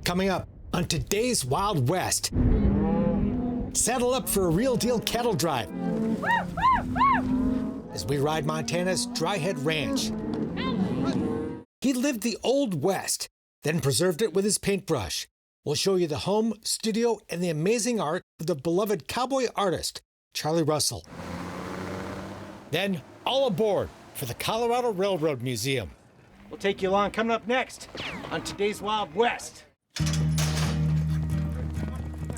Coming up on today's Wild West. Saddle up for a real deal cattle drive as we ride Montana's Dryhead Ranch. He lived the Old West, then preserved it with his paintbrush. We'll show you the home, studio, and the amazing art of the beloved cowboy artist, Charlie Russell. Then, all aboard for the Colorado Railroad Museum. We'll take you along coming up next on today's Wild West.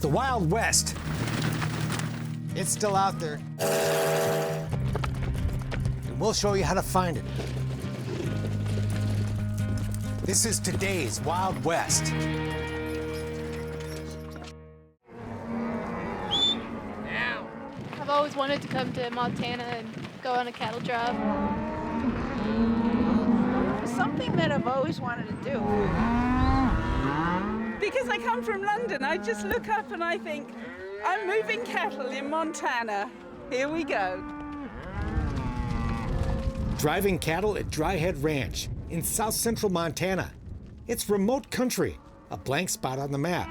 The Wild West. It's still out there. And we'll show you how to find it. This is today's Wild West. I've always wanted to come to Montana and go on a cattle drive. Something that I've always wanted to do. Because I come from London, I just look up and I think, I'm moving cattle in Montana. Here we go. Driving cattle at Dryhead Ranch in south central Montana. It's remote country, a blank spot on the map.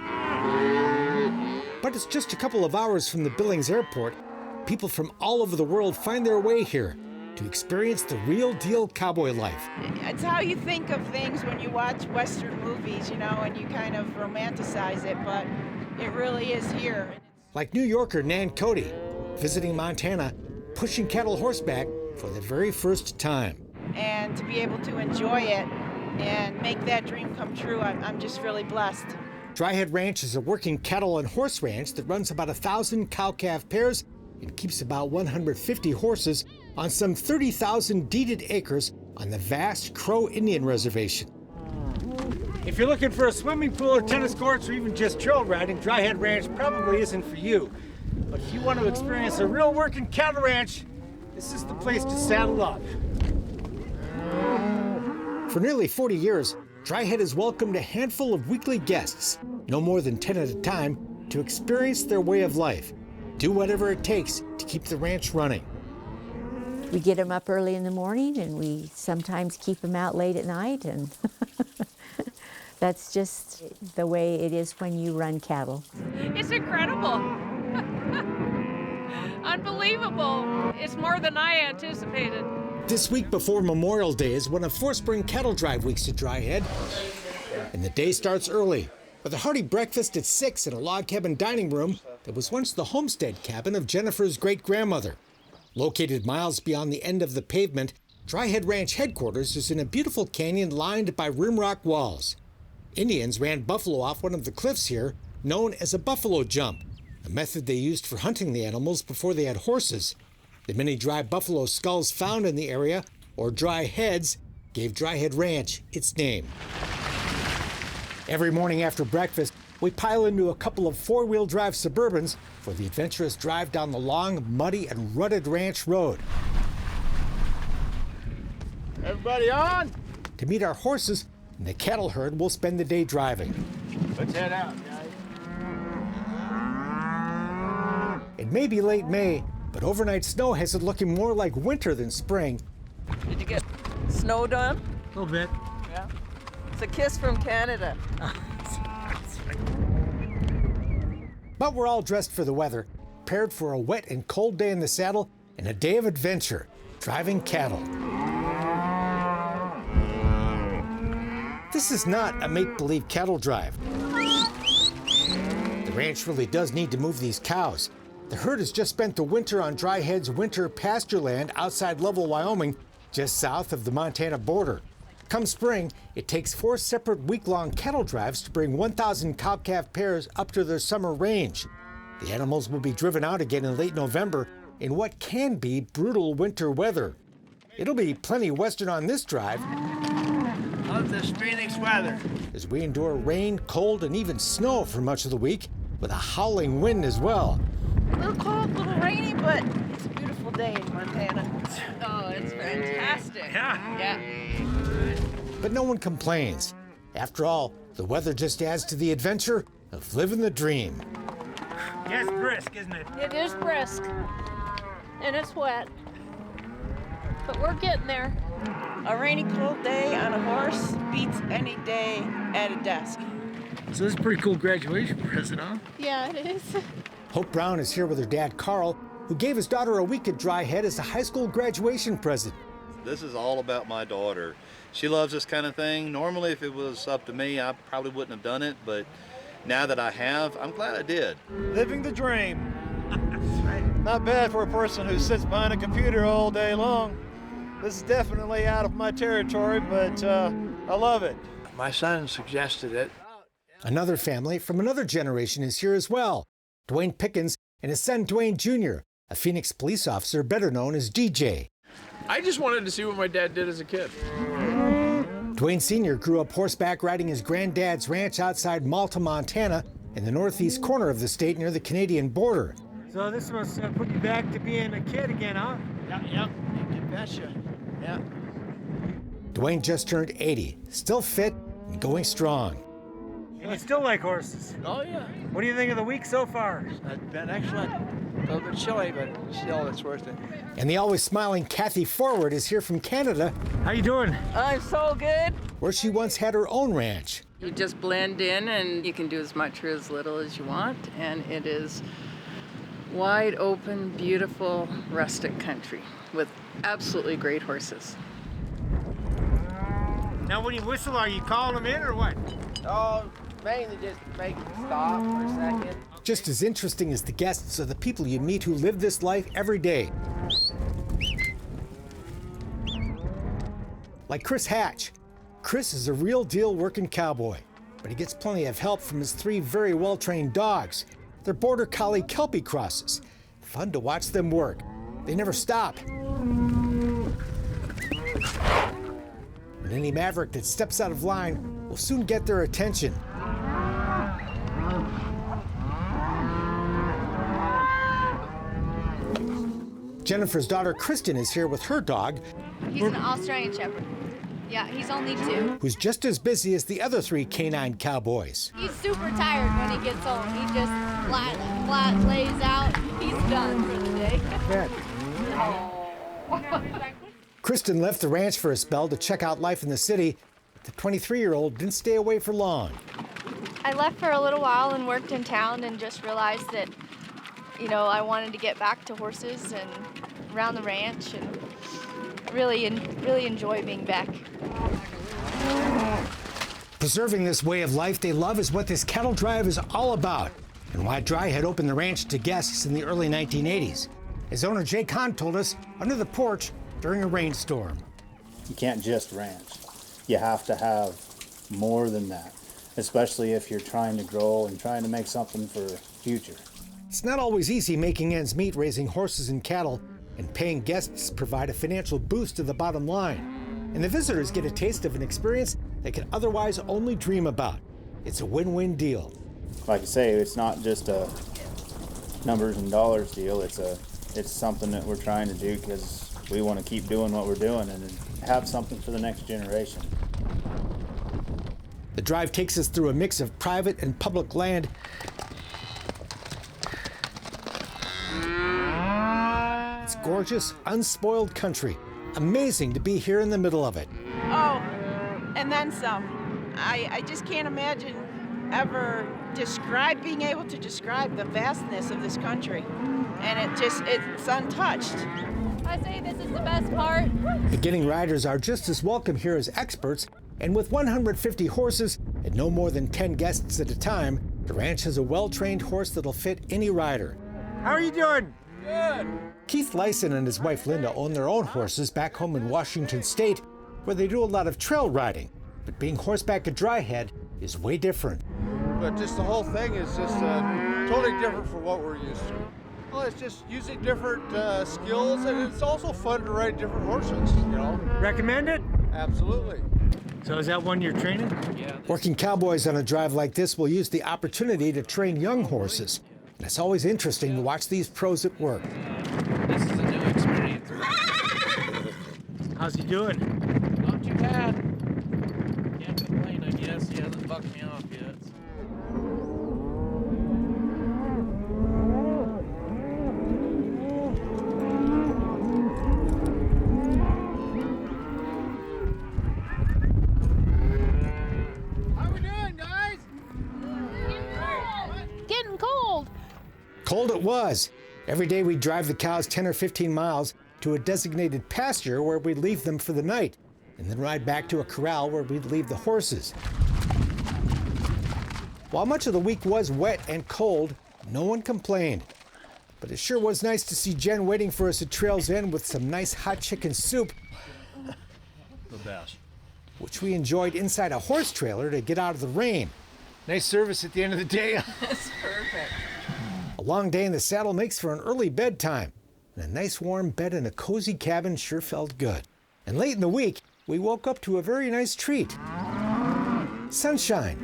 But it's just a couple of hours from the Billings Airport. People from all over the world find their way here to experience the real deal cowboy life. It's how you think of things when you watch Western movies, you know, and you kind of romanticize it, but it really is here. Like New Yorker Nan Cody, visiting Montana, pushing cattle horseback for the very first time. And to be able to enjoy it and make that dream come true, I'm just really blessed. Dryhead Ranch is a working cattle and horse ranch that runs about 1,000 cow-calf pairs and keeps about 150 horses on some 30,000 deeded acres on the vast Crow Indian Reservation. If you're looking for a swimming pool or tennis courts or even just trail riding, Dryhead Ranch probably isn't for you. But if you want to experience a real working cattle ranch, this is the place to saddle up. For nearly 40 years, Dryhead has welcomed a handful of weekly guests, no more than 10 at a time, to experience their way of life. Do whatever it takes to keep the ranch running. We get them up early in the morning and we sometimes keep them out late at night, and that's just the way it is when you run cattle. It's incredible. Unbelievable. It's more than I anticipated. This week before Memorial Day is one of 4 spring cattle drive weeks at Dryhead. And the day starts early with a hearty breakfast at 6 in a log cabin dining room that was once the homestead cabin of Jennifer's great-grandmother. Located miles beyond the end of the pavement, Dryhead Ranch headquarters is in a beautiful canyon lined by rimrock walls. Indians ran buffalo off one of the cliffs here, known as a buffalo jump, a method they used for hunting the animals before they had horses. The many dry buffalo skulls found in the area, or dry heads, gave Dryhead Ranch its name. Every morning after breakfast, we pile into a couple of 4-wheel drive Suburbans for the adventurous drive down the long, muddy, and rutted ranch road. Everybody on? To meet our horses and the cattle herd, we'll spend the day driving. Let's head out, guys. It may be late May, but overnight snow has it looking more like winter than spring. Did you get snow done? A little bit. Yeah. It's a kiss from Canada. But we're all dressed for the weather, prepared for a wet and cold day in the saddle and a day of adventure, driving cattle. This is not a make-believe cattle drive. The ranch really does need to move these cows. The herd has just spent the winter on Dryhead's winter pasture land outside Lovell, Wyoming, just south of the Montana border. Come spring, it takes 4 separate week-long cattle drives to bring 1,000 cow-calf pairs up to their summer range. The animals will be driven out again in late November in what can be brutal winter weather. It'll be plenty western on this drive. Love this Phoenix weather. As we endure rain, cold, and even snow for much of the week, with a howling wind as well. A little cold, a little rainy, but it's a beautiful day in Montana. Oh, it's fantastic. Yeah. But no one complains. After all, the weather just adds to the adventure of living the dream. Yeah, it's brisk, isn't it? It is brisk, and it's wet, but we're getting there. A rainy, cold day on a horse beats any day at a desk. So this is a pretty cool graduation present, huh? Yeah, it is. Hope Brown is here with her dad, Carl, who gave his daughter a week at Dryhead as a high school graduation present. This is all about my daughter. She loves this kind of thing. Normally, if it was up to me, I probably wouldn't have done it, but now that I have, I'm glad I did. Living the dream. Not bad for a person who sits behind a computer all day long. This is definitely out of my territory, but I love it. My son suggested it. Another family from another generation is here as well. Dwayne Pickens and his son Dwayne Jr., a Phoenix police officer better known as DJ. I just wanted to see what my dad did as a kid. Dwayne Sr. grew up horseback riding his granddad's ranch outside Malta, Montana, in the northeast corner of the state near the Canadian border. So this must put you back to being a kid again, huh? Yep, you betcha. Yeah. Dwayne just turned 80, still fit and going strong. And you still like horses. Oh, yeah. What do you think of the week so far? It's been excellent. A little bit chilly, but still, it's worth it. And the always smiling Kathy Forward is here from Canada, How you doing? I'm so good. where she once had her own ranch. You just blend in and you can do as much or as little as you want, and it is wide open, beautiful, rustic country with absolutely great horses. Now when you whistle, are you calling them in or what? Oh, mainly just make it stop for a second. Just as interesting as the guests are the people you meet who live this life every day. Like Chris Hatch. Chris is a real deal working cowboy, but he gets plenty of help from his 3 very well-trained dogs. They're border collie Kelpie crosses. Fun to watch them work. They never stop. And any maverick that steps out of line will soon get their attention. Jennifer's daughter Kristen is here with her dog, He's an Australian Shepherd. Yeah, he's only 2. who's just as busy as the other 3 canine cowboys. He's super tired when he gets home. He just flat lays out. He's done for the day. Kristen left the ranch for a spell to check out life in the city, but the 23-year-old didn't stay away for long. I left for a little while and worked in town and just realized that, I wanted to get back to horses and around the ranch and really enjoy being back. Preserving this way of life they love is what this cattle drive is all about, and why Dryhead opened the ranch to guests in the early 1980s. As owner Jay Kahn told us under the porch during a rainstorm. You can't just ranch. You have to have more than that, especially if you're trying to grow and trying to make something for the future. It's not always easy making ends meet raising horses and cattle, and paying guests provide a financial boost to the bottom line. And the visitors get a taste of an experience they can otherwise only dream about. It's a win-win deal. Like I say, it's not just a numbers and dollars deal. It's something that we're trying to do because we want to keep doing what we're doing and have something for the next generation. The drive takes us through a mix of private and public land. It's gorgeous, unspoiled country. Amazing to be here in the middle of it. Oh, and then some. I just can't imagine ever being able to describe the vastness of this country. And it's untouched. I say this is the best part. Beginning riders are just as welcome here as experts, and with 150 horses and no more than 10 guests at a time, the ranch has a well-trained horse that'll fit any rider. How are you doing? Good. Keith Lyson and his wife Linda own their own horses back home in Washington State, where they do a lot of trail riding. But being horseback at Dryhead is way different. But just the whole thing is just totally different from what we're used to. Well, it's just using different skills, and it's also fun to ride different horses, Recommend it? Absolutely. So is that one you're training? Yeah. Working cowboys on a drive like this will use the opportunity to train young horses. And it's always interesting to watch these pros at work. This is a new experience. How's he doing? Not too bad. Can't complain, I guess. He hasn't bucked me off yet. How we doing, guys? was. Every day we'd drive the cows 10 or 15 miles to a designated pasture where we'd leave them for the night, and then ride back to a corral where we'd leave the horses. While much of the week was wet and cold, no one complained. But it sure was nice to see Jen waiting for us at Trail's End with some nice hot chicken soup, The best. which we enjoyed inside a horse trailer to get out of the rain. Nice service at the end of the day. That's perfect. A long day in the saddle makes for an early bedtime, and a nice warm bed in a cozy cabin sure felt good. And late in the week, we woke up to a very nice treat. Sunshine.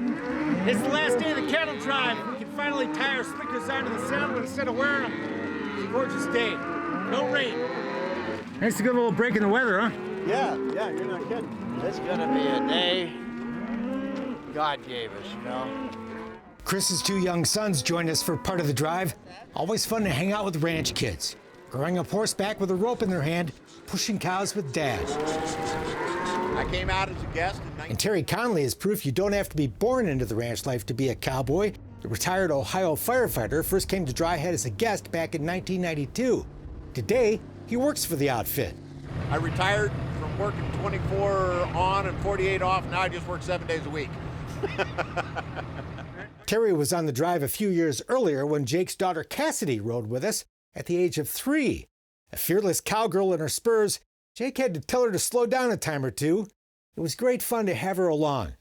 It's the last day of the cattle drive. We can finally tie our slickers onto the saddle instead of wearing them. It's a gorgeous day. No rain. Nice to get a little break in the weather, huh? Yeah, you're not kidding. It's gonna be a day God gave us, you know. Chris's two young sons joined us for part of the drive. Always fun to hang out with ranch kids. Growing up horseback with a rope in their hand, pushing cows with Dad. I came out as a guest And Terry Conley is proof you don't have to be born into the ranch life to be a cowboy. The retired Ohio firefighter first came to Dryhead as a guest back in 1992. Today, he works for the outfit. I retired from working 24 on and 48 off. Now I just work 7 days a week. Terry was on the drive a few years earlier when Jake's daughter Cassidy rode with us at the age of 3. A fearless cowgirl in her spurs, Jake had to tell her to slow down a time or two. It was great fun to have her along.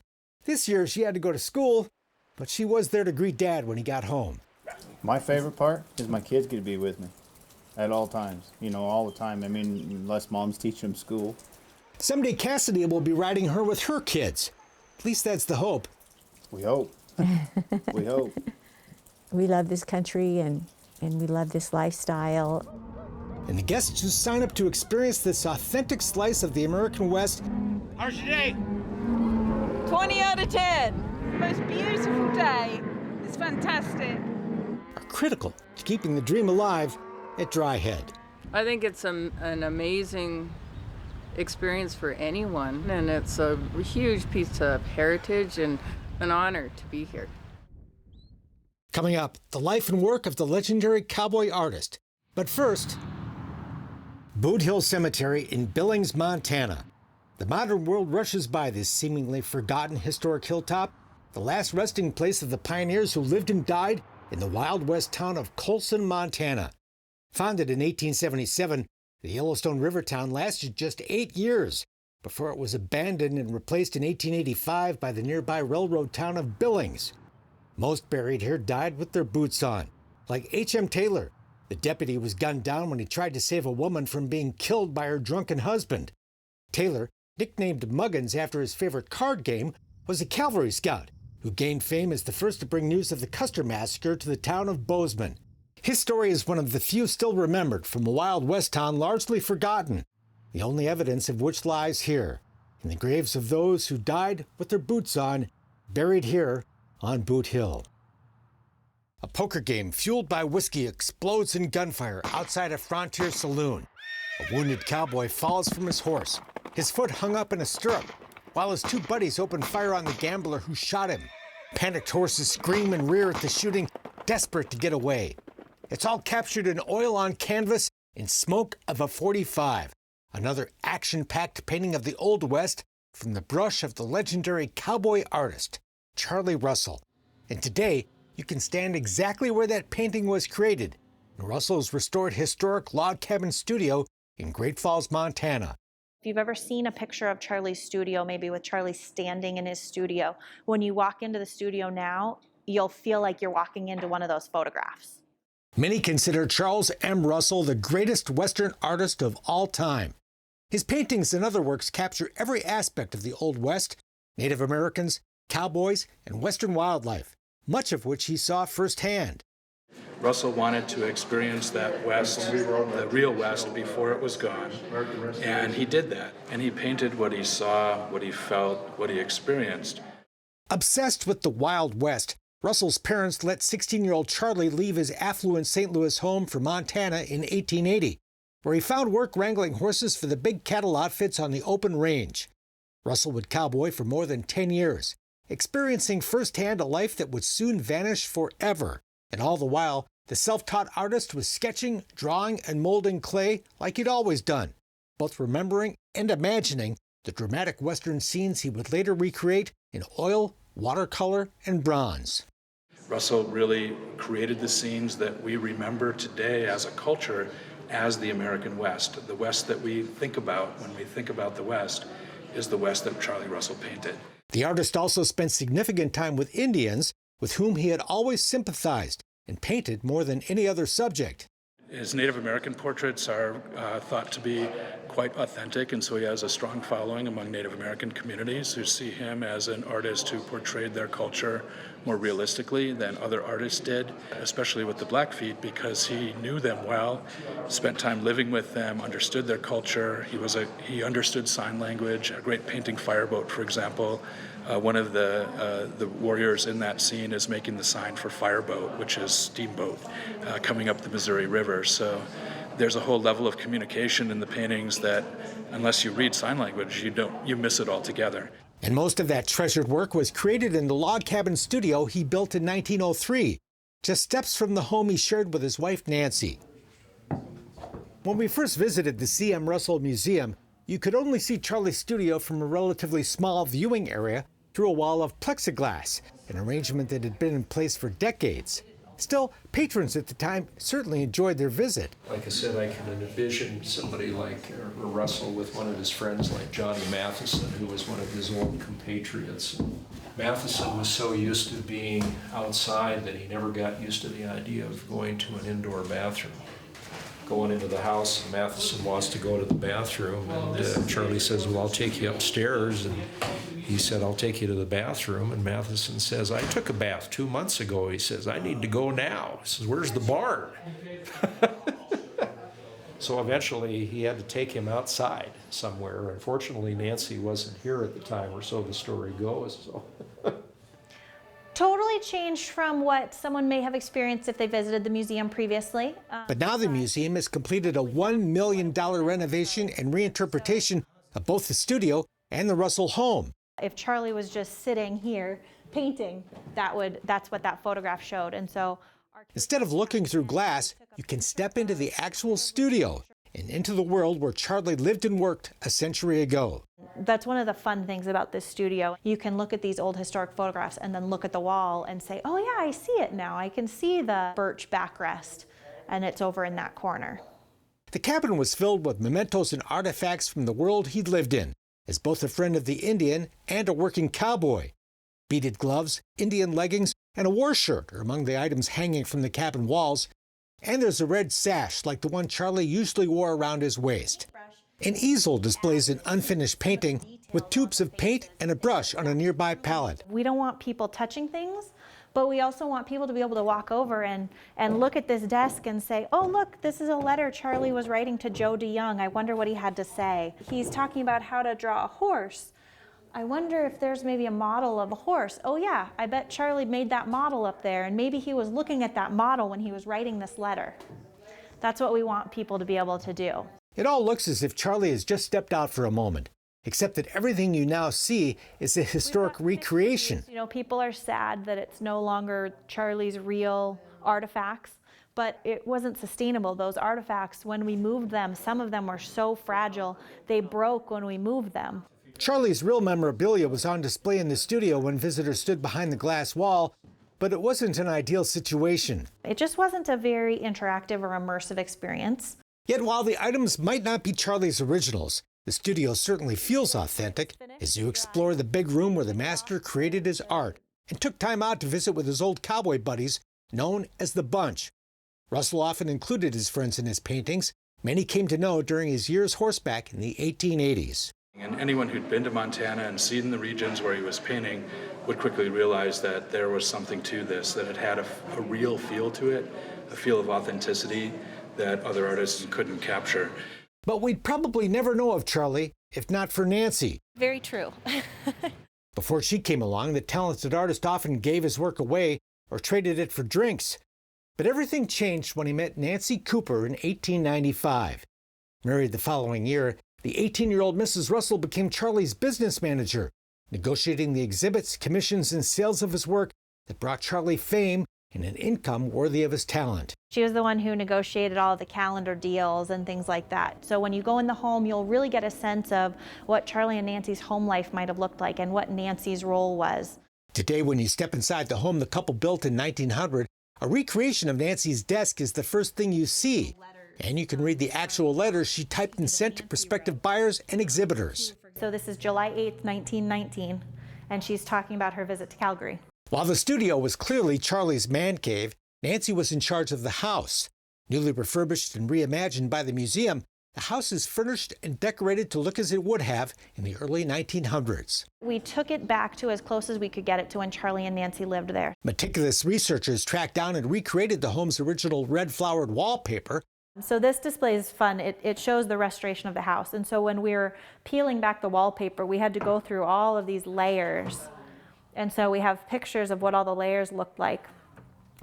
This year she had to go to school, but she was there to greet Dad when he got home. My favorite part is my kids get to be with me at all times, all the time. I mean, unless mom's teaching them school. Someday Cassidy will be riding her with her kids. At least that's the hope. We hope. We hope. We love this country and we love this lifestyle. And the guests who sign up to experience this authentic slice of the American West. How's your day? 20 out of 10. Most beautiful day. It's fantastic. Are critical to keeping the dream alive at Dryhead. I think it's an amazing experience for anyone, and it's a huge piece of heritage and an honor to be here. Coming up, the life and work of the legendary cowboy artist. But first, Boot Hill Cemetery in Billings, Montana. The modern world rushes by this seemingly forgotten historic hilltop, the last resting place of the pioneers who lived and died in the Wild West town of Colson, Montana. Founded in 1877, the Yellowstone River town lasted just 8 years before it was abandoned and replaced in 1885 by the nearby railroad town of Billings. Most buried here died with their boots on, like H.M. Taylor. The deputy was gunned down when he tried to save a woman from being killed by her drunken husband. Taylor, nicknamed Muggins after his favorite card game, was a cavalry scout who gained fame as the first to bring news of the Custer Massacre to the town of Bozeman. His story is one of the few still remembered from a Wild West town largely forgotten, the only evidence of which lies here, in the graves of those who died with their boots on, buried here on Boot Hill. A poker game fueled by whiskey explodes in gunfire outside a frontier saloon. A wounded cowboy falls from his horse, his foot hung up in a stirrup, while his two buddies open fire on the gambler who shot him. Panicked horses scream and rear at the shooting, desperate to get away. It's all captured in oil on canvas in smoke of a .45, another action-packed painting of the Old West from the brush of the legendary cowboy artist, Charlie Russell. And today, you can stand exactly where that painting was created, in Russell's restored historic log cabin studio in Great Falls, Montana. If you've ever seen a picture of Charlie's studio, maybe with Charlie standing in his studio, when you walk into the studio now, you'll feel like you're walking into one of those photographs. Many consider Charles M. Russell the greatest Western artist of all time. His paintings and other works capture every aspect of the Old West, Native Americans, cowboys, and Western wildlife, much of which he saw firsthand. Russell wanted to experience that West, the real West, before it was gone, and he did that. And he painted what he saw, what he felt, what he experienced. Obsessed with the Wild West, Russell's parents let 16-year-old Charlie leave his affluent St. Louis home for Montana in 1880, where he found work wrangling horses for the big cattle outfits on the open range. Russell would cowboy for more than 10 years, experiencing firsthand a life that would soon vanish forever, and all the while The self-taught artist was sketching, drawing, and molding clay like he'd always done, both remembering and imagining the dramatic Western scenes he would later recreate in oil, watercolor, and bronze. Russell really created the scenes that we remember today as a culture as the American West. The West that we think about when we think about the West is the West that Charlie Russell painted. The artist also spent significant time with Indians, with whom he had always sympathized and painted more than any other subject. His Native American portraits are thought to be quite authentic, and so he has a strong following among Native American communities who see him as an artist who portrayed their culture more realistically than other artists did, especially with the Blackfeet, because he knew them well, spent time living with them, understood their culture. He understood sign language, a great painting fireboat, for example. One of the warriors in that scene is making the sign for fireboat, which is steamboat, coming up the Missouri River. So there's a whole level of communication in the paintings that, unless you read sign language, you miss it altogether. And most of that treasured work was created in the log cabin studio he built in 1903, just steps from the home he shared with his wife, Nancy. When we first visited the C.M. Russell Museum, you could only see Charlie's studio from a relatively small viewing area through a wall of plexiglass, an arrangement that had been in place for decades. Still, patrons at the time certainly enjoyed their visit. Like I said, I can envision somebody like Russell with one of his friends like Johnny Matheson, who was one of his old compatriots. Matheson was so used to being outside that he never got used to the idea of going to an indoor bathroom. Going into the house, and Matheson wants to go to the bathroom, and Charlie says, well, I'll take you upstairs, and he said, I'll take you to the bathroom, and Matheson says, I took a bath 2 months ago. He says, I need to go now. He says, where's the barn? So eventually he had to take him outside somewhere. Unfortunately, Nancy wasn't here at the time, or so the story goes. So. Totally changed from what someone may have experienced if they visited the museum previously. But now the museum has completed a $1 million renovation and reinterpretation of both the studio and the Russell home. If Charlie was just sitting here painting, that's what that photograph showed. And so instead of looking through glass, you can step into the actual studio and into the world where Charlie lived and worked a century ago. That's one of the fun things about this studio. You can look at these old historic photographs and then look at the wall and say, oh yeah, I see it now. I can see the birch backrest, and it's over in that corner. The cabin was filled with mementos and artifacts from the world he'd lived in, as both a friend of the Indian and a working cowboy. Beaded gloves, Indian leggings, and a war shirt are among the items hanging from the cabin walls. And there's a red sash like the one Charlie usually wore around his waist. An easel displays an unfinished painting with tubes of paint and a brush on a nearby pallet. We don't want people touching things, but we also want people to be able to walk over and look at this desk and say, oh look, this is a letter Charlie was writing to Joe DeYoung. I wonder what he had to say. He's talking about how to draw a horse. I wonder if there's maybe a model of a horse. Oh yeah, I bet Charlie made that model up there, and maybe he was looking at that model when he was writing this letter. That's what we want people to be able to do. It all looks as if Charlie has just stepped out for a moment, except that everything you now see is a historic recreation. You know, people are sad that it's no longer Charlie's real artifacts, but it wasn't sustainable. Those artifacts, when we moved them, some of them were so fragile, they broke when we moved them. Charlie's real memorabilia was on display in the studio when visitors stood behind the glass wall, but it wasn't an ideal situation. It just wasn't a very interactive or immersive experience. Yet while the items might not be Charlie's originals, the studio certainly feels authentic as you explore the big room where the master created his art and took time out to visit with his old cowboy buddies, known as the Bunch. Russell often included his friends in his paintings. Many came to know during his years horseback in the 1880s. And anyone who'd been to Montana and seen the regions where he was painting would quickly realize that there was something to this, that it had a real feel to it, a feel of authenticity that other artists couldn't capture. But we'd probably never know of Charlie if not for Nancy. Very true. Before she came along, the talented artist often gave his work away or traded it for drinks. But everything changed when he met Nancy Cooper in 1895. Married the following year, the 18-year-old Mrs. Russell became Charlie's business manager, negotiating the exhibits, commissions, and sales of his work that brought Charlie fame and an income worthy of his talent. She was the one who negotiated all the calendar deals and things like that. So when you go in the home, you'll really get a sense of what Charlie and Nancy's home life might have looked like and what Nancy's role was. Today, when you step inside the home the couple built in 1900, a recreation of Nancy's desk is the first thing you see. And you can read the actual letters she typed and sent to prospective buyers and exhibitors. So this is July 8th, 1919, and she's talking about her visit to Calgary. While the studio was clearly Charlie's man cave, Nancy was in charge of the house. Newly refurbished and reimagined by the museum, the house is furnished and decorated to look as it would have in the early 1900s. We took it back to as close as we could get it to when Charlie and Nancy lived there. Meticulous researchers tracked down and recreated the home's original red-flowered wallpaper. So this display is fun. It shows the restoration of the house. And so when we were peeling back the wallpaper, we had to go through all of these layers. And so we have pictures of what all the layers looked like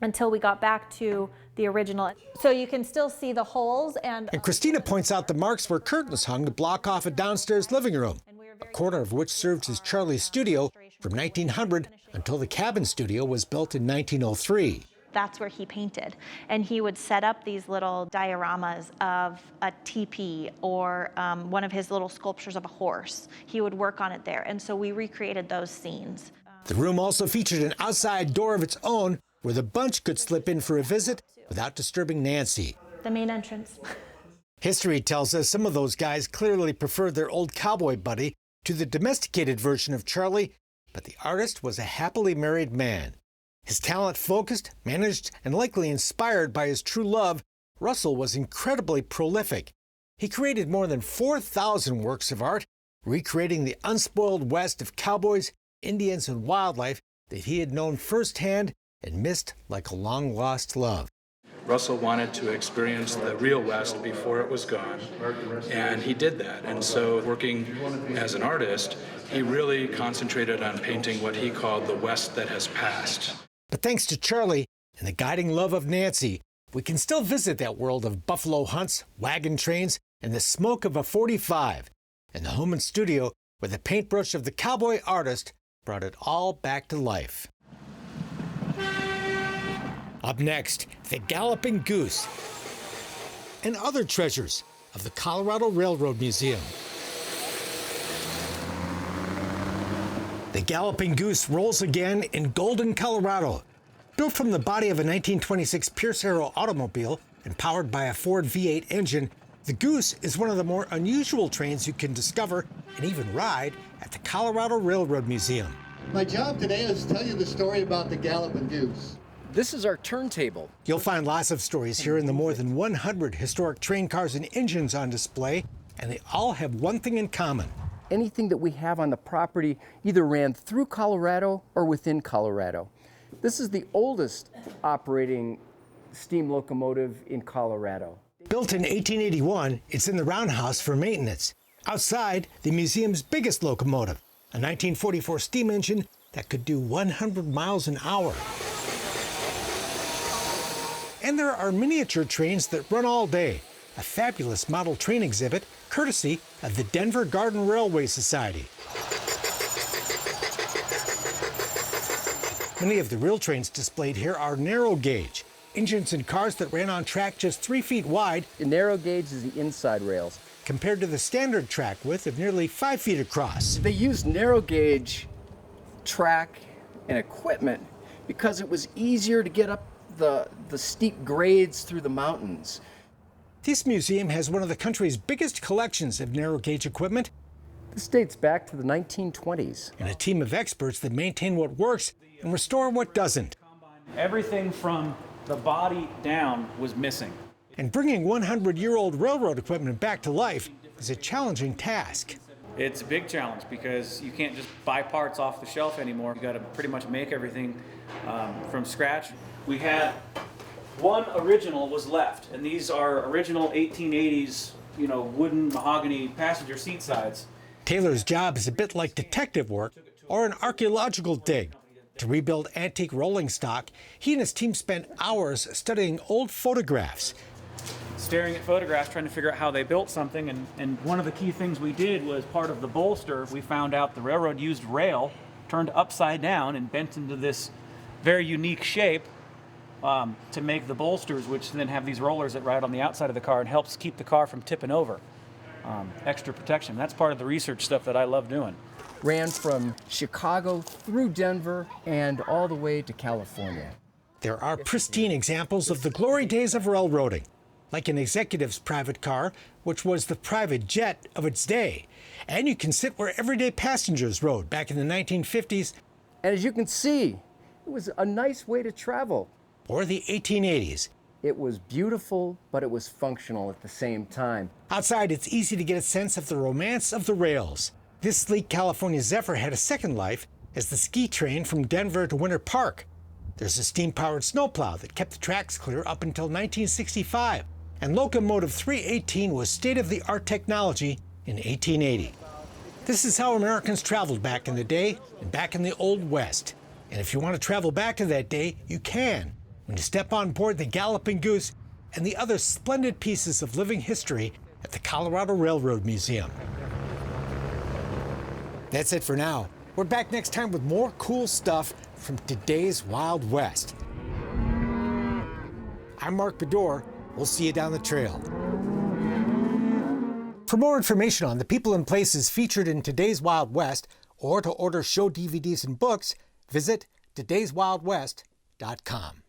until we got back to the original. So you can still see the holes. And Christina points out the marks where curtains hung to block off a downstairs living room, a corner of which served as Charlie's studio from 1900 until the cabin studio was built in 1903. That's where he painted. And he would set up these little dioramas of a teepee or one of his little sculptures of a horse. He would work on it there. And so we recreated those scenes. The room also featured an outside door of its own where the bunch could slip in for a visit without disturbing Nancy. The main entrance. History tells us some of those guys clearly preferred their old cowboy buddy to the domesticated version of Charlie, but the artist was a happily married man. His talent focused, managed, and likely inspired by his true love, Russell was incredibly prolific. He created more than 4,000 works of art, recreating the unspoiled West of cowboys, Indians, and wildlife that he had known firsthand and missed like a long-lost love. Russell wanted to experience the real West before it was gone, and he did that. And so, working as an artist, he really concentrated on painting what he called the West that has passed. But thanks to Charlie and the guiding love of Nancy, we can still visit that world of buffalo hunts, wagon trains, and the smoke of a .45, and the home and studio where the paintbrush of the cowboy artist brought it all back to life. Up next, the Galloping Goose and other treasures of the Colorado Railroad Museum. The Galloping Goose rolls again in Golden, Colorado. Built from the body of a 1926 Pierce Arrow automobile and powered by a Ford V8 engine, the Goose is one of the more unusual trains you can discover and even ride at the Colorado Railroad Museum. My job today is to tell you the story about the Galloping Goose. This is our turntable. You'll find lots of stories here in the more than 100 historic train cars and engines on display, and they all have one thing in common. Anything that we have on the property either ran through Colorado or within Colorado. This is the oldest operating steam locomotive in Colorado. Built in 1881, it's in the roundhouse for maintenance. Outside, the museum's biggest locomotive, a 1944 steam engine that could do 100 miles an hour. And there are miniature trains that run all day, a fabulous model train exhibit courtesy of the Denver Garden Railway Society. Many of the real trains displayed here are narrow gauge, engines and cars that ran on track just 3 feet wide. The narrow gauge is the inside rails, compared to the standard track width of nearly 5 feet across. They used narrow gauge track and equipment because it was easier to get up the steep grades through the mountains. This museum has one of the country's biggest collections of narrow gauge equipment. This dates back to the 1920s. And a team of experts that maintain what works and restore what doesn't. Everything from the body down was missing. And bringing 100-year-old railroad equipment back to life is a challenging task. It's a big challenge because you can't just buy parts off the shelf anymore. You got to pretty much make everything from scratch. We had one original was left, and these are original 1880s, wooden mahogany passenger seat sides. Taylor's job is a bit like detective work or an archaeological dig. To rebuild antique rolling stock, he and his team spent hours studying old photographs. Staring at photographs, trying to figure out how they built something, and one of the key things we did was part of the bolster. We found out the railroad used rail turned upside down and bent into this very unique shape, to make the bolsters, which then have these rollers that ride on the outside of the car and helps keep the car from tipping over. Extra protection. That's part of the research stuff that I love doing. Ran from Chicago through Denver and all the way to California. There are pristine examples of the glory days of railroading, like an executive's private car, which was the private jet of its day. And you can sit where everyday passengers rode back in the 1950s. And as you can see, it was a nice way to travel. Or the 1880s. It was beautiful, but it was functional at the same time. Outside, it's easy to get a sense of the romance of the rails. This sleek California Zephyr had a second life as the ski train from Denver to Winter Park. There's a steam-powered snowplow that kept the tracks clear up until 1965. And Locomotive 318 was state-of-the-art technology in 1880. This is how Americans traveled back in the day and back in the Old West. And if you want to travel back to that day, you can when you step on board the Galloping Goose and the other splendid pieces of living history at the Colorado Railroad Museum. That's it for now. We're back next time with more cool stuff from today's Wild West. I'm Mark Bedore. We'll see you down the trail. For more information on the people and places featured in today's Wild West, or to order show DVDs and books, visit todayswildwest.com.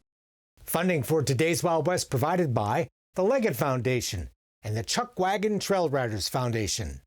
Funding for Today's Wild West provided by the Leggett Foundation and the Chuck Wagon Trail Riders Foundation.